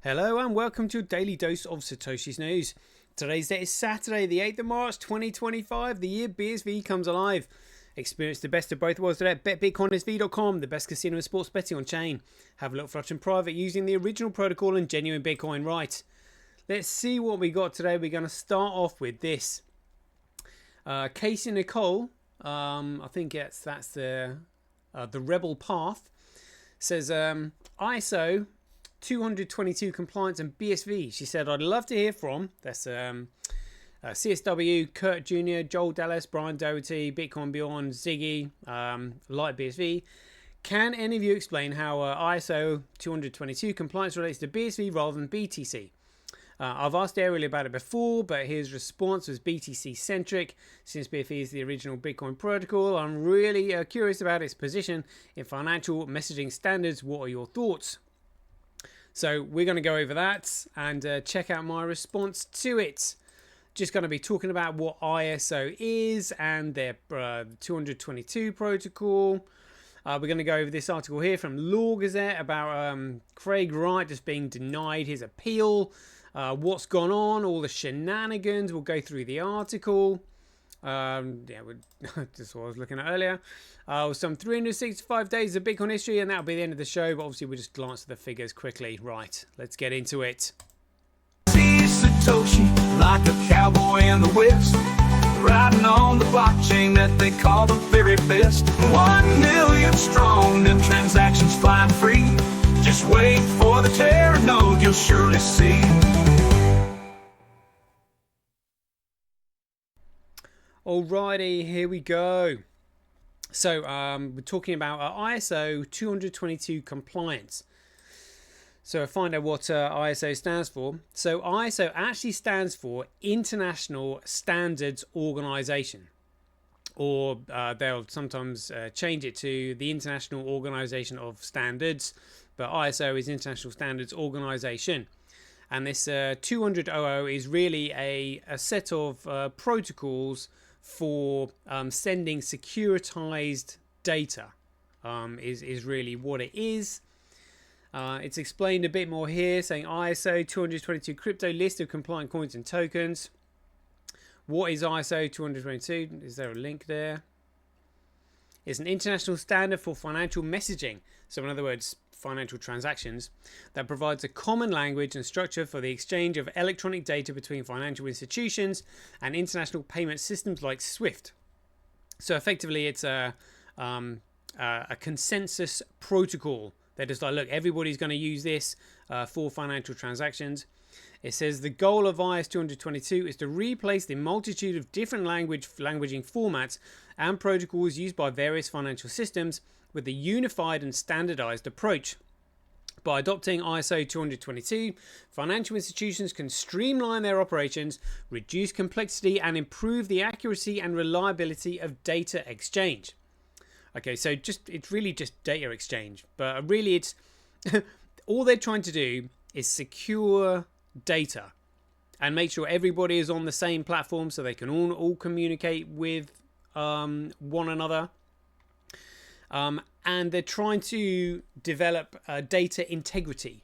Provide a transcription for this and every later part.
Hello and welcome to a daily dose of Satoshi's news. Today's date is Saturday, the 8th of March 2025, the year BSV comes alive. Experience the best of both worlds today at betbitcoinsv.com, the best casino and sports betting on chain. Have a look for option private using the original protocol and genuine Bitcoin Wright. Let's see what we got today. We're going to start off with this. Casey Nicole, I think that's the Rebel Path, says ISO 222 compliance and BSV. She said, I'd love to hear from, that's CSW, Kurt Jr., Joel Dallas, Brian Doherty, Bitcoin Beyond, Ziggy, Light BSV. Can any of you explain how ISO 222 compliance relates to BSV rather than BTC? I've asked Ariel about it before, but his response was BTC centric. Since BSV is the original Bitcoin protocol, I'm really curious about its position in financial messaging standards. What are your thoughts? So we're going to go over that and check out my response to it. Just going to be talking about what ISO is and their 222 protocol. We're going to go over this article here from Law Gazette about Craig Wright just being denied his appeal. What's gone on, all the shenanigans. We'll go through the article. Just what I was looking at earlier. Some 365 days of Bitcoin history, and that'll be the end of the show. But obviously, we'll just glance at the figures quickly. Right, let's get into it. See Satoshi like a cowboy in the West, riding on the blockchain that they call the very best. 1 million strong, and transactions flying free. Just wait for the Terra node, you'll surely see. Alrighty, here we go. So we're talking about ISO 222 compliance. So find out what ISO stands for. So ISO actually stands for International Standards Organization, or they'll sometimes change it to the International Organization of Standards, but ISO is International Standards Organization. And this 200.00 is really a set of protocols for sending securitized data, is really what it is. It's explained a bit more here, saying ISO 222 crypto list of compliant coins and tokens. What is ISO 222? Is there a link there? It's an international standard for financial messaging. So in other words, financial transactions, that provides a common language and structure for the exchange of electronic data between financial institutions and international payment systems like SWIFT. So effectively, it's a consensus protocol. They're just like, look, everybody's going to use this for financial transactions. It says the goal of IS 222 is to replace the multitude of different languaging formats and protocols used by various financial systems with a unified and standardized approach. By adopting ISO 222, financial institutions can streamline their operations, reduce complexity, and improve the accuracy and reliability of data exchange. Okay, so it's really just data exchange, but really it's all they're trying to do is secure data and make sure everybody is on the same platform so they can all communicate with one another. And they're trying to develop data integrity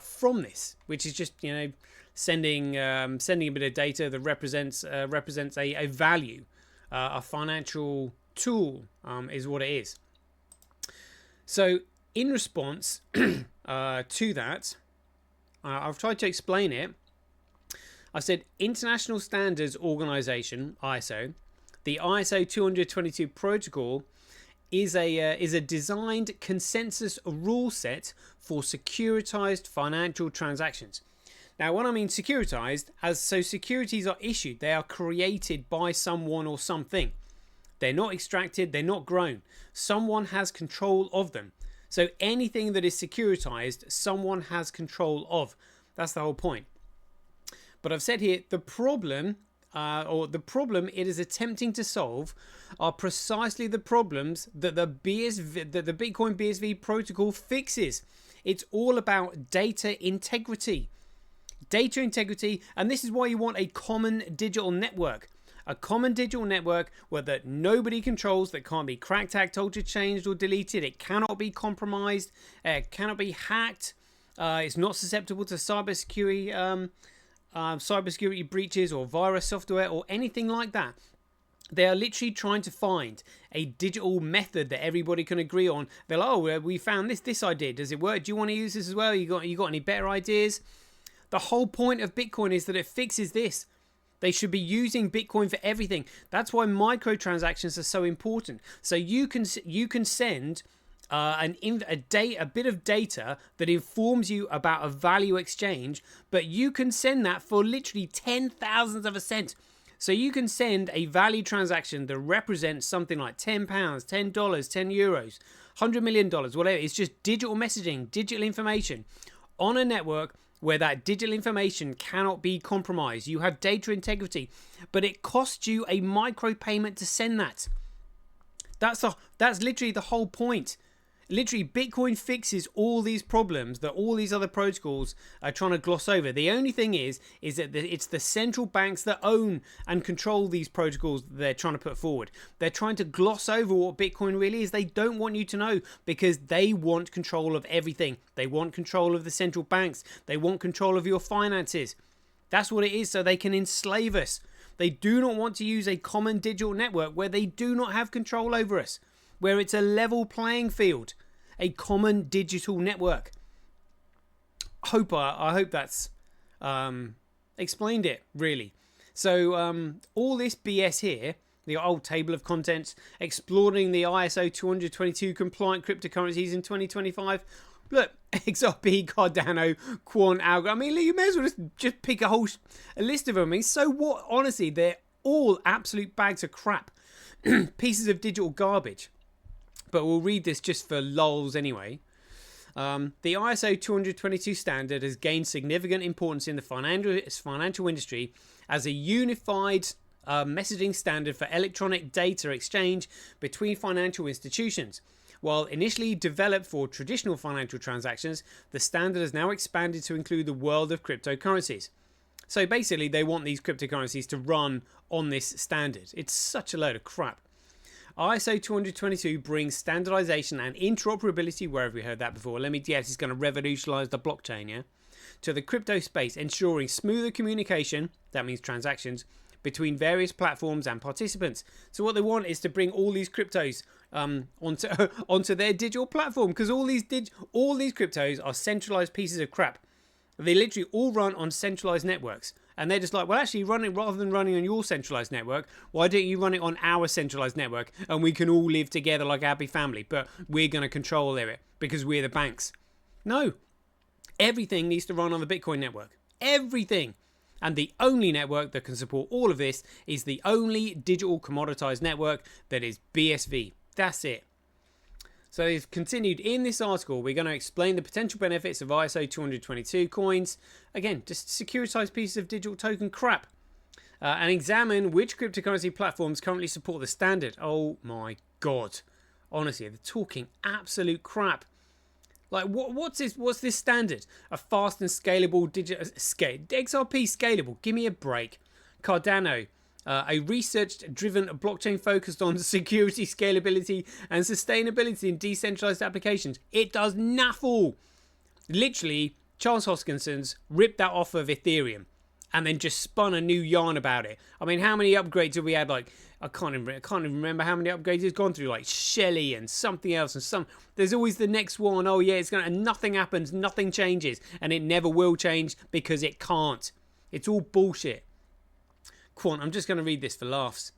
from this, which is just sending a bit of data that represents a value, a financial tool is what it is. So in response to that, I've tried to explain it. I said International Standards Organization, ISO, the ISO 222 protocol is a designed consensus rule set for securitized financial transactions. Now, when I mean securitized, so securities are issued, they are created by someone or something. They're not extracted, they're not grown. Someone has control of them. So anything that is securitized, someone has control of. That's the whole point. But I've said here, the problem it is attempting to solve are precisely the problems that the Bitcoin BSV protocol fixes. It's all about data integrity. Data integrity, and this is why you want a common digital network. A common digital network where that nobody controls, that can't be cracked, hacked, altered, changed, or deleted. It cannot be compromised. It cannot be hacked. It's not susceptible to cybersecurity breaches or virus software or anything like that. They are literally trying to find a digital method that everybody can agree on. They're like, oh, we found this idea. Does it work? Do you want to use this as well? You got any better ideas? The whole point of Bitcoin is that it fixes this. They should be using Bitcoin for everything. That's why microtransactions are so important. So you can send a bit of data that informs you about a value exchange, but you can send that for literally 10,000ths of a cent. So you can send a value transaction that represents something like £10, $10, €10, $100 million, whatever. It's just digital messaging, digital information on a network where that digital information cannot be compromised. You have data integrity, but it costs you a micropayment to send that. That's literally the whole point. Literally, Bitcoin fixes all these problems that all these other protocols are trying to gloss over. The only thing is that it's the central banks that own and control these protocols that they're trying to put forward. They're trying to gloss over what Bitcoin really is. They don't want you to know because they want control of everything. They want control of the central banks. They want control of your finances. That's what it is, so they can enslave us. They do not want to use a common digital network where they do not have control over us, where it's a level playing field, a common digital network. I hope that's explained it, really. So all this BS here, the old table of contents, exploring the ISO 222 compliant cryptocurrencies in 2025. Look, XRP, Cardano, Quant, Algo. I mean, you may as well just pick a list of them. I mean, so what? Honestly, they're all absolute bags of crap. Pieces of digital garbage. But we'll read this just for lols anyway. The ISO 222 standard has gained significant importance in the financial industry as a unified messaging standard for electronic data exchange between financial institutions. While initially developed for traditional financial transactions, the standard has now expanded to include the world of cryptocurrencies. So basically, they want these cryptocurrencies to run on this standard. It's such a load of crap. ISO 222 brings standardization and interoperability, where have we heard that before? It's going to revolutionize the blockchain, yeah? To the crypto space, ensuring smoother communication, that means transactions, between various platforms and participants. So what they want is to bring all these cryptos onto their digital platform, because all these cryptos are centralized pieces of crap. They literally all run on centralized networks. And they're just like, well, actually, rather than running on your centralized network, why don't you run it on our centralized network and we can all live together like a happy family, but we're going to control it because we're the banks. No. Everything needs to run on the Bitcoin network. Everything. And the only network that can support all of this is the only digital commoditized network that is BSV. That's it. So they've continued in this article. We're going to explain the potential benefits of ISO 222 coins. Again, just securitized pieces of digital token crap. And examine which cryptocurrency platforms currently support the standard. Oh my God. Honestly, they're talking absolute crap. Like, what's this standard? A fast and scalable XRP scalable. Give me a break. Cardano. A research-driven blockchain focused on security, scalability, and sustainability in decentralized applications. It does naffle. Literally, Charles Hoskinson's ripped that off of Ethereum and then just spun a new yarn about it. I mean, how many upgrades have we had? Like, I can't even remember how many upgrades it's gone through. Like Shelly and something else and some. There's always the next one. Oh yeah, and nothing happens, nothing changes, and it never will change because it can't. It's all bullshit. Quant, I'm just going to read this for laughs.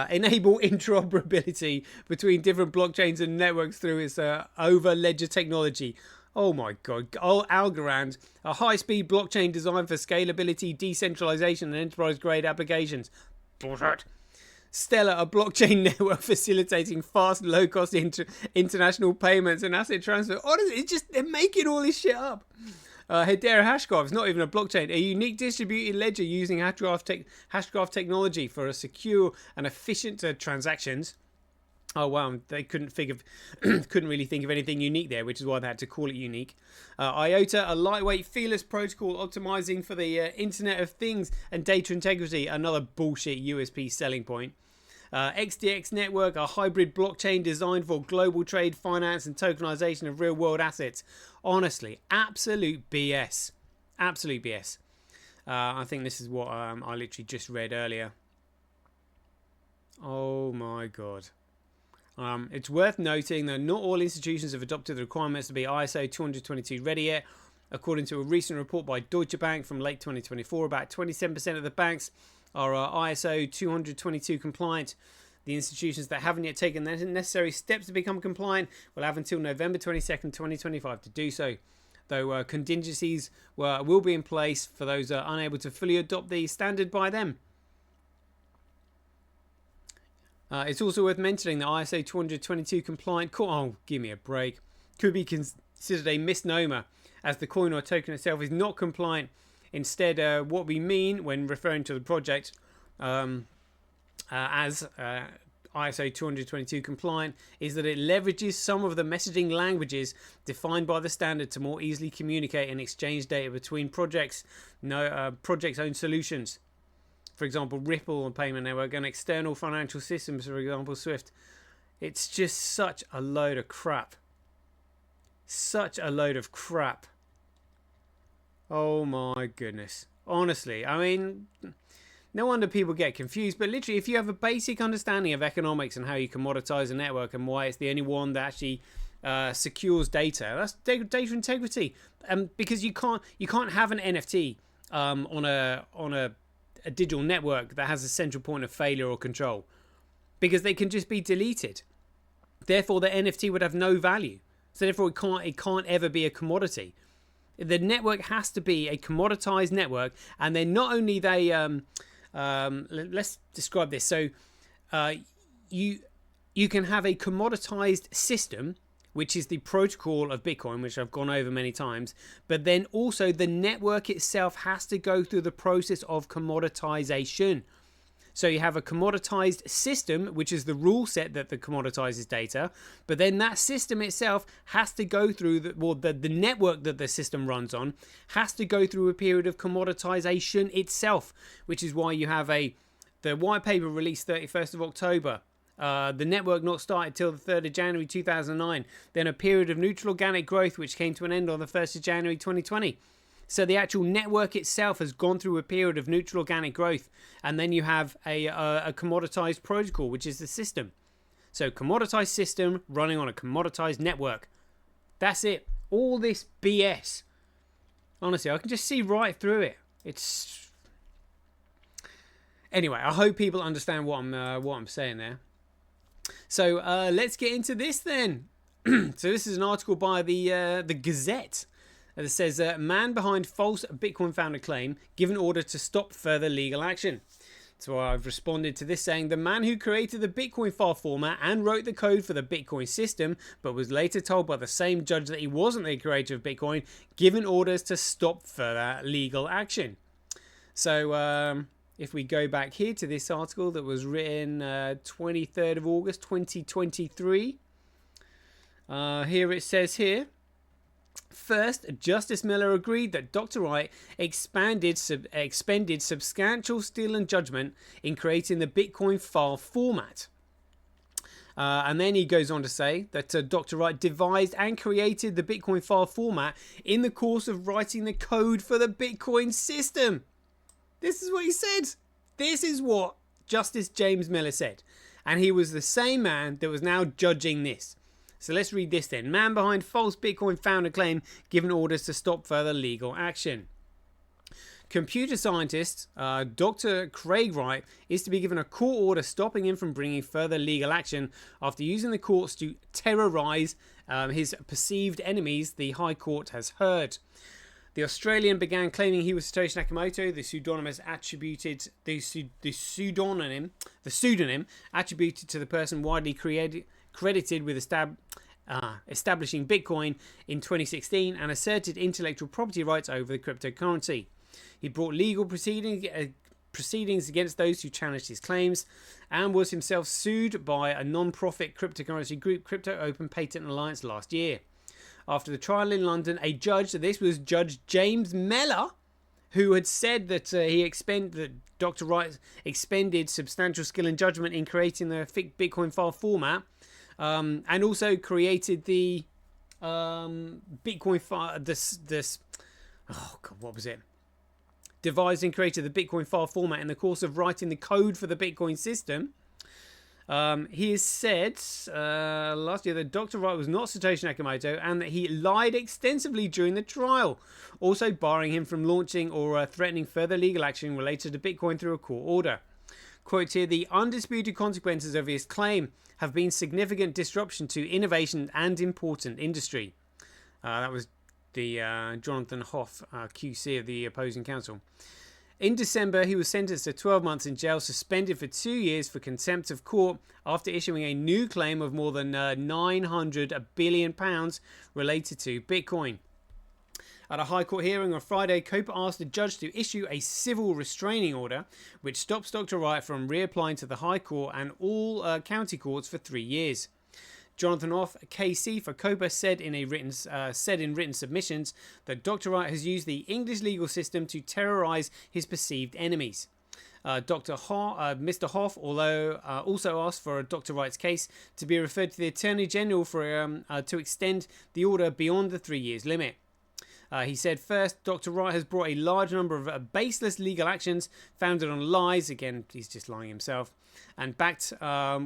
Enable interoperability between different blockchains and networks through its over-ledger technology. Oh my God. Algorand, a high-speed blockchain designed for scalability, decentralization, and enterprise-grade applications. Bullshit. Stellar, a blockchain network facilitating fast, low-cost international payments and asset transfer. Honestly, they're making all this shit up. Hedera Hashgraph is not even a blockchain. A unique distributed ledger using hashgraph technology for a secure and efficient transactions. Oh wow, they couldn't really think of anything unique there, which is why they had to call it unique. IOTA, a lightweight, feeless protocol optimizing for the Internet of Things and data integrity. Another bullshit USP selling point. XDX network, a hybrid blockchain designed for global trade, finance, and tokenization of real-world assets. Honestly, absolute BS. Absolute BS. I think this is what I literally just read earlier. Oh my god. It's worth noting that not all institutions have adopted the requirements to be ISO 222 ready yet. According to a recent report by Deutsche Bank from late 2024, about 27% of the banks are ISO 222 compliant. The institutions that haven't yet taken the necessary steps to become compliant will have until November 22nd, 2025 to do so. Though contingencies will be in place for those unable to fully adopt the standard by them. It's also worth mentioning that ISO 222 compliant give me a break, could be considered a misnomer, as the coin or token itself is not compliant. Instead, what we mean when referring to the project as ISO 222 compliant is that it leverages some of the messaging languages defined by the standard to more easily communicate and exchange data between projects' own solutions. For example, Ripple and payment network and external financial systems, for example, Swift. It's just such a load of crap. Such a load of crap. Oh my goodness. Honestly, I mean, no wonder people get confused, but literally, if you have a basic understanding of economics and how you commoditize a network and why it's the only one that actually secures data, that's data integrity. Because you can't have an NFT on a digital network that has a central point of failure or control, because they can just be deleted. Therefore, the NFT would have no value. So therefore, it can't ever be a commodity. The network has to be a commoditized network, and then not only they let's describe this. So you can have a commoditized system, which is the protocol of Bitcoin, which I've gone over many times, but then also the network itself has to go through the process of commoditization. So you have a commoditized system, which is the rule set that commoditizes data, but then that system itself has to go through the network that the system runs on has to go through a period of commoditization itself, which is why you have the white paper released 31st of October. The network not started till the 3rd of January 2009. Then a period of neutral organic growth, which came to an end on the 1st of January 2020. So the actual network itself has gone through a period of neutral organic growth. And then you have a commoditized protocol, which is the system. So commoditized system running on a commoditized network. That's it. All this BS. Honestly, I can just see right through it. It's... Anyway, I hope people understand what I'm saying there. So let's get into this then. So this is an article by the Gazette that says, man behind false Bitcoin founder claim given order to stop further legal action. So I've responded to this saying, the man who created the Bitcoin file format and wrote the code for the Bitcoin system, but was later told by the same judge that he wasn't the creator of Bitcoin, given orders to stop further legal action. So if we go back here to this article that was written 23rd of August 2023, here it says here, first, Justice Miller agreed that Dr. Wright expended substantial skill and judgment in creating the Bitcoin file format. And then he goes on to say that Dr. Wright devised and created the Bitcoin file format in the course of writing the code for the Bitcoin system. This is what he said. This is what Justice James Miller said. And he was the same man that was now judging this. So let's read this then. Man behind false Bitcoin founder claim given orders to stop further legal action. Computer scientist Dr. Craig Wright is to be given a court order stopping him from bringing further legal action after using the courts to terrorize his perceived enemies, the High Court has heard. The Australian began claiming he was Satoshi Nakamoto. The pseudonym attributed to the person widely credited with establishing Bitcoin in 2016 and asserted intellectual property rights over the cryptocurrency. He brought legal proceedings against those who challenged his claims and was himself sued by a non-profit cryptocurrency group, Crypto Open Patent Alliance, last year. After the trial in London, a judge, this was Judge James Miller, who had said that that Dr. Wright expended substantial skill and judgment in creating the Bitcoin file format, and also created the Bitcoin file. Oh God, what was it? Devised and created the Bitcoin file format in the course of writing the code for the Bitcoin system. He has said last year that Dr. Wright was not Satoshi Nakamoto and that he lied extensively during the trial, also barring him from launching or threatening further legal action related to Bitcoin through a court order. Quote here, the undisputed consequences of his claim have been significant disruption to innovation and important industry. That was the Jonathan Hoff, QC of the opposing counsel. In December, he was sentenced to 12 months in jail, suspended for 2 years for contempt of court after issuing a new claim of more than £900 billion related to Bitcoin. At a High Court hearing on Friday, Copa asked the judge to issue a civil restraining order, which stops Dr. Wright from reapplying to the High Court and all county courts for 3 years. Jonathan Hoff, KC for Copa, said in written submissions that Dr. Wright has used the English legal system to terrorise his perceived enemies. Mr. Hoff, although also asked for Dr. Wright's case to be referred to the Attorney General to extend the order beyond the 3 years limit. He said, first, Dr. Wright has brought a large number of baseless legal actions founded on lies. Again, he's just lying himself. And backed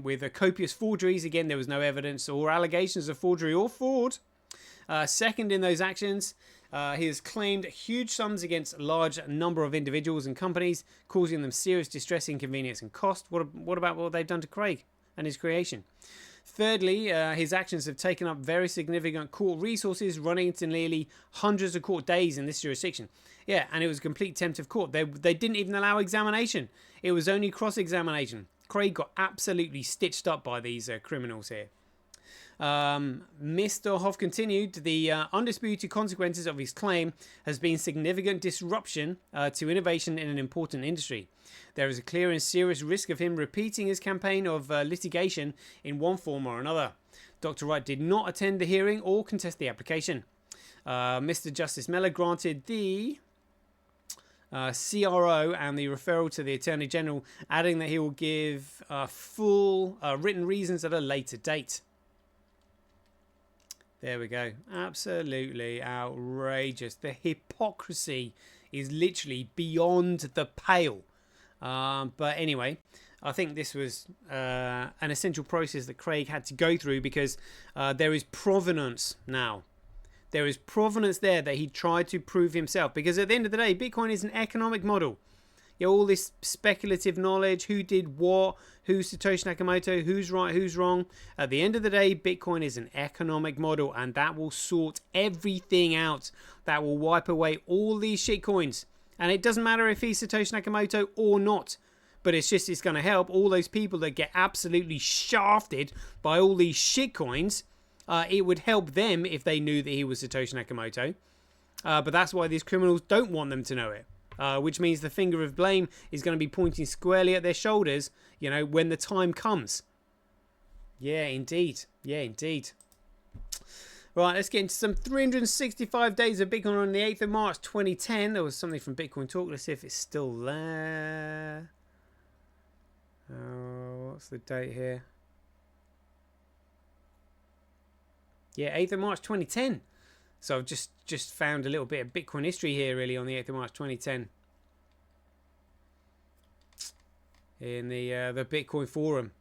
with copious forgeries. Again, there was no evidence or allegations of forgery or fraud. Second, in those actions, he has claimed huge sums against a large number of individuals and companies, causing them serious distress, inconvenience and cost. What about what they've done to Craig and his creation? Thirdly, his actions have taken up very significant court resources, running into nearly hundreds of court days in this jurisdiction. Yeah, and it was a complete contempt of court. They didn't even allow examination. It was only cross-examination. Craig got absolutely stitched up by these criminals here. Mr. Hoff continued, the undisputed consequences of his claim has been significant disruption to innovation in an important industry. There is a clear and serious risk of him repeating his campaign of litigation in one form or another. Dr. Wright did not attend the hearing or contest the application. Mr. Justice Mellor granted the CRO and the referral to the Attorney General, adding that he will give full written reasons at a later date. There we go. Absolutely outrageous. The hypocrisy is literally beyond the pale. But anyway, I think this was an essential process that Craig had to go through because there is provenance now. There is provenance there that he tried to prove himself. Because at the end of the day, Bitcoin is an economic model. You know, all this speculative knowledge, who did what, who's Satoshi Nakamoto, who's right, who's wrong. At the end of the day, Bitcoin is an economic model, and that will sort everything out. That will wipe away all these shitcoins. And it doesn't matter if he's Satoshi Nakamoto or not. But it's going to help all those people that get absolutely shafted by all these shitcoins. It would help them if they knew that he was Satoshi Nakamoto. But that's why these criminals don't want them to know it. Which means the finger of blame is going to be pointing squarely at their shoulders, you know, when the time comes. Yeah, indeed. Yeah, indeed. Right, let's get into some 365 days of Bitcoin on the 8th of March 2010. There was something from Bitcoin Talk. Let's see if it's still there. What's the date here? Yeah, 8th of March 2010. So I've just found a little bit of Bitcoin history here, really, on the 8th of March 2010. In the Bitcoin forum.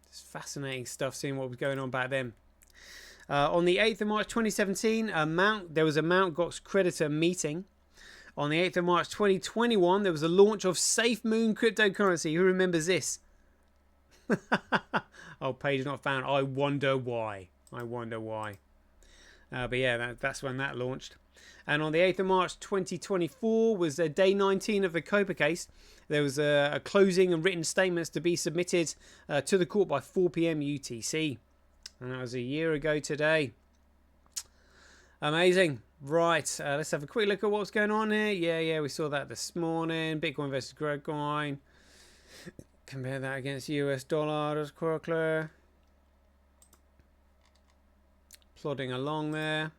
It's fascinating stuff, seeing what was going on back then. On the 8th of March 2017, there was a Mt. Gox creditor meeting. On the 8th of March 2021, there was a launch of SafeMoon cryptocurrency. Who remembers this? Oh, page not found. I wonder why. But yeah, that's when that launched. And on the 8th of March 2024 was day 19 of the Copa case. There was a closing and written statements to be submitted to the court by 4 p.m. UTC. And that was a year ago today. Amazing. Right, let's have a quick look at what's going on here. Yeah, we saw that this morning. Bitcoin versus Bitcoin. Compare that against US dollar. That's quite clear. Plodding along there.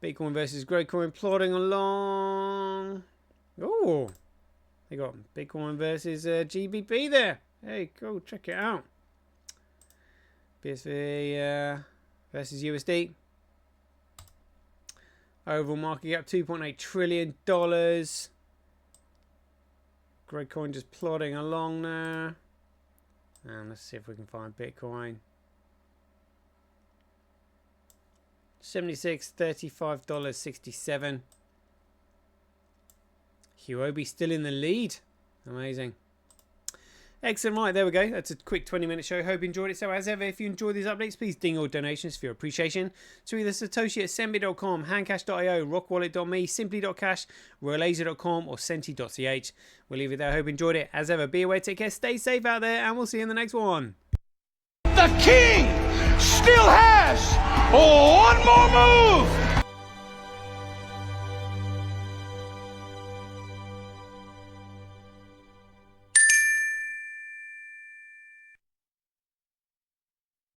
Bitcoin versus Bitcoin plodding along. Oh, they got Bitcoin versus GBP there. Hey, go check it out. BSV versus USD. Overall market cap $2.8 trillion. Great coin just plodding along there. And let's see if we can find Bitcoin. 76, $35.67. Huobi still in the lead. Amazing. Excellent. Right, there we go. That's a quick 20-minute show. Hope you enjoyed it. So as ever, if you enjoyed these updates, please ding all donations for your appreciation to either Satoshi at Senbi.com, handcash.io, rockwallet.me, simply.cash, royalasia.com, or senti.ch. We'll leave it there. Hope you enjoyed it. As ever, be aware, take care, stay safe out there, and we'll see you in the next one. The king still has one more move.